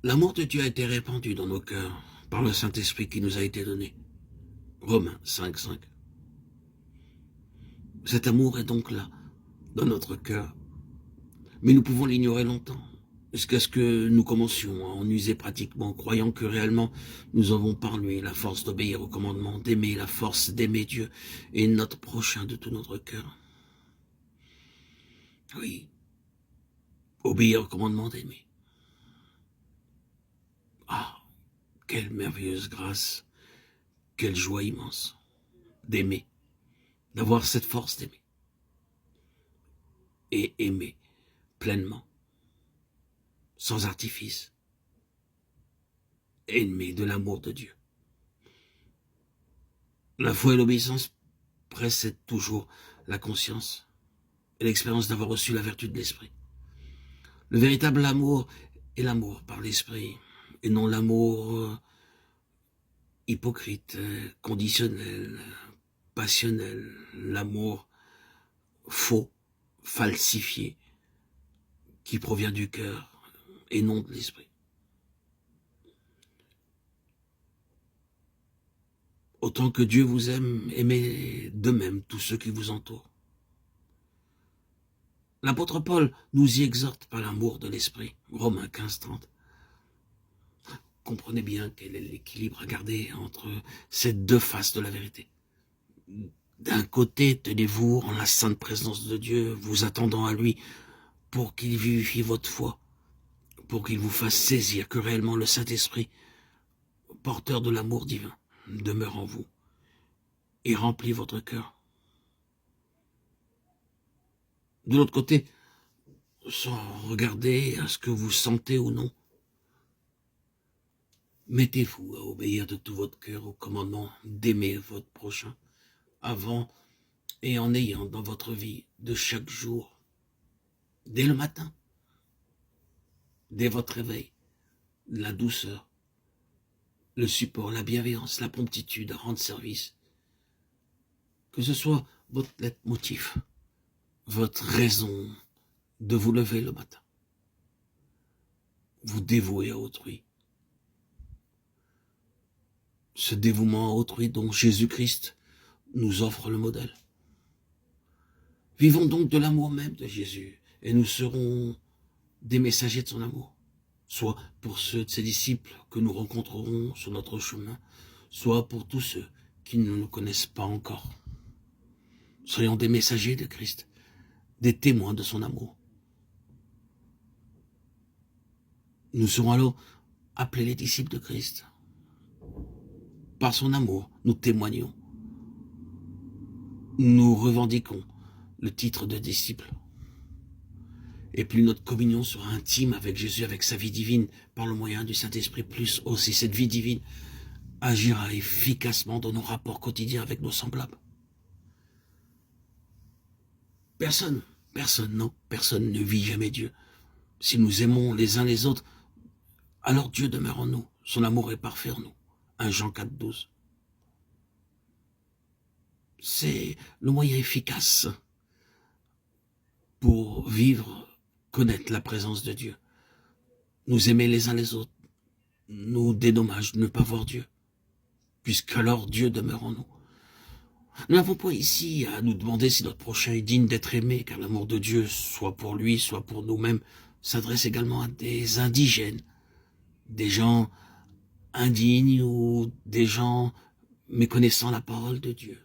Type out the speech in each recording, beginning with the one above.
L'amour de Dieu a été répandu dans nos cœurs par le Saint-Esprit qui nous a été donné. Romains 5, 5. Cet amour est donc là, dans notre cœur. Mais nous pouvons l'ignorer longtemps, jusqu'à ce que nous commencions à en user pratiquement, croyant que réellement nous avons par lui la force d'obéir au commandement, d'aimer, la force d'aimer Dieu et notre prochain de tout notre cœur. Oui, obéir au commandement d'aimer. Ah, quelle merveilleuse grâce, quelle joie immense d'aimer, d'avoir cette force d'aimer et aimer pleinement, sans artifice, aimer de l'amour de Dieu. La foi et l'obéissance précèdent toujours la conscience et l'expérience d'avoir reçu la vertu de l'esprit. Le véritable amour est l'amour par l'esprit et non l'amour hypocrite, conditionnel, passionnel, l'amour faux, falsifié, qui provient du cœur et non de l'esprit. Autant que Dieu vous aime, aimez de même tous ceux qui vous entourent. L'apôtre Paul nous y exhorte par l'amour de l'esprit, Romains 15, 30. Comprenez bien quel est l'équilibre à garder entre ces deux faces de la vérité. D'un côté, tenez-vous en la sainte présence de Dieu, vous attendant à lui pour qu'il vivifie votre foi, pour qu'il vous fasse saisir que réellement le Saint-Esprit, porteur de l'amour divin, demeure en vous et remplit votre cœur. De l'autre côté, sans regarder à ce que vous sentez ou non, mettez-vous à obéir de tout votre cœur au commandement d'aimer votre prochain, avant et en ayant dans votre vie de chaque jour, dès le matin, dès votre réveil, la douceur, le support, la bienveillance, la promptitude à rendre service. Que ce soit votre leitmotiv, votre raison de vous lever le matin, vous dévouer à autrui. Ce dévouement à autrui dont Jésus-Christ nous offre le modèle. Vivons donc de l'amour même de Jésus et nous serons des messagers de son amour, soit pour ceux de ses disciples que nous rencontrerons sur notre chemin, soit pour tous ceux qui ne nous connaissent pas encore. Soyons des messagers de Christ, des témoins de son amour. Nous serons alors appelés les disciples de Christ. Par son amour, nous témoignons. Nous revendiquons le titre de disciple. Et plus notre communion sera intime avec Jésus, avec sa vie divine, par le moyen du Saint-Esprit, plus aussi cette vie divine agira efficacement dans nos rapports quotidiens avec nos semblables. Personne ne vit jamais Dieu. Si nous aimons les uns les autres, alors Dieu demeure en nous. Son amour est parfait en nous. 1 Jean 4, 12. C'est le moyen efficace pour vivre, connaître la présence de Dieu. Nous aimer les uns les autres nous dédommage de ne pas voir Dieu, puisqu'alors Dieu demeure en nous. Nous n'avons pas ici à nous demander si notre prochain est digne d'être aimé, car l'amour de Dieu, soit pour lui, soit pour nous-mêmes, s'adresse également à des indigènes, des gens indignes ou des gens méconnaissant la parole de Dieu,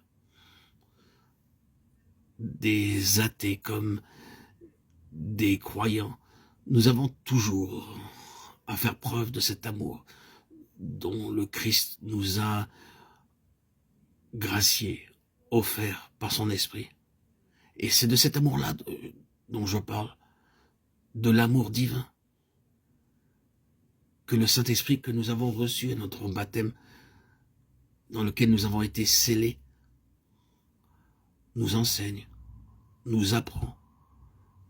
des athées comme des croyants. Nous avons toujours à faire preuve de cet amour dont le Christ nous a gracié, offert par son esprit. Et c'est de cet amour-là dont je parle, de l'amour divin que le Saint-Esprit que nous avons reçu à notre baptême, dans lequel nous avons été scellés, nous enseigne, nous apprend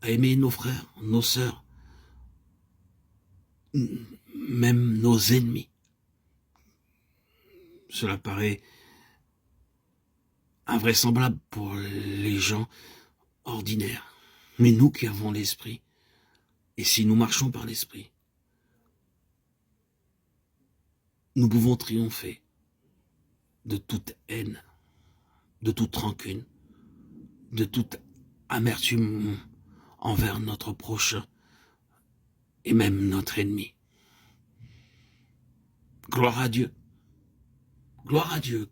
à aimer nos frères, nos sœurs, même nos ennemis. Cela paraît invraisemblable pour les gens ordinaires. Mais nous qui avons l'esprit, et si nous marchons par l'esprit, nous pouvons triompher de toute haine, de toute rancune, de toute amertume envers notre prochain et même notre ennemi. Gloire à Dieu. Gloire à Dieu.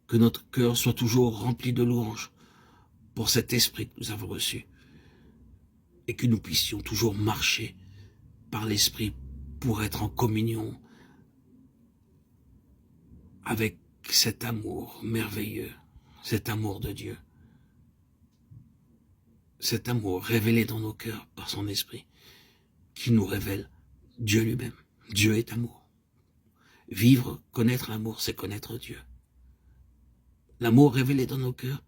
Que notre cœur soit toujours rempli de louanges pour cet esprit que nous avons reçu. Et que nous puissions toujours marcher par l'esprit pour être en communion avec cet amour merveilleux, cet amour de Dieu. Cet amour révélé dans nos cœurs par son esprit, qui nous révèle Dieu lui-même. Dieu est amour. Vivre, connaître l'amour, c'est connaître Dieu. L'amour révélé dans nos cœurs,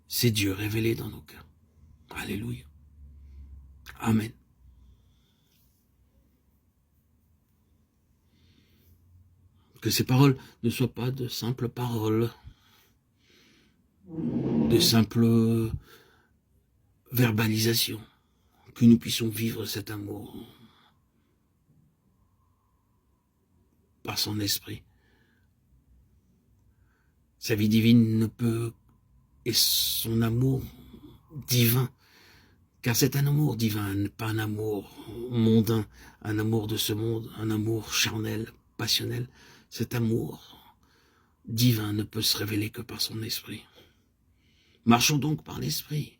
c'est Dieu révélé dans nos cœurs. Alléluia. Amen. Que ces paroles ne soient pas de simples paroles, de simples verbalisations, que nous puissions vivre cet amour par son esprit. Sa vie divine ne peut, et son amour divin, car c'est un amour divin, pas un amour mondain, un amour de ce monde, un amour charnel, passionnel. Cet amour divin ne peut se révéler que par son esprit. Marchons donc par l'esprit.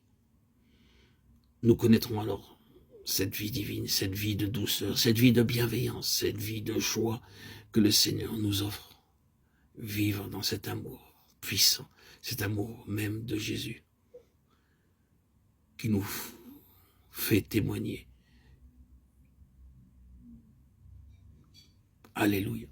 Nous connaîtrons alors cette vie divine, cette vie de douceur, cette vie de bienveillance, cette vie de joie que le Seigneur nous offre. Vivre dans cet amour puissant, cet amour même de Jésus, qui nous fait témoigner. Alléluia.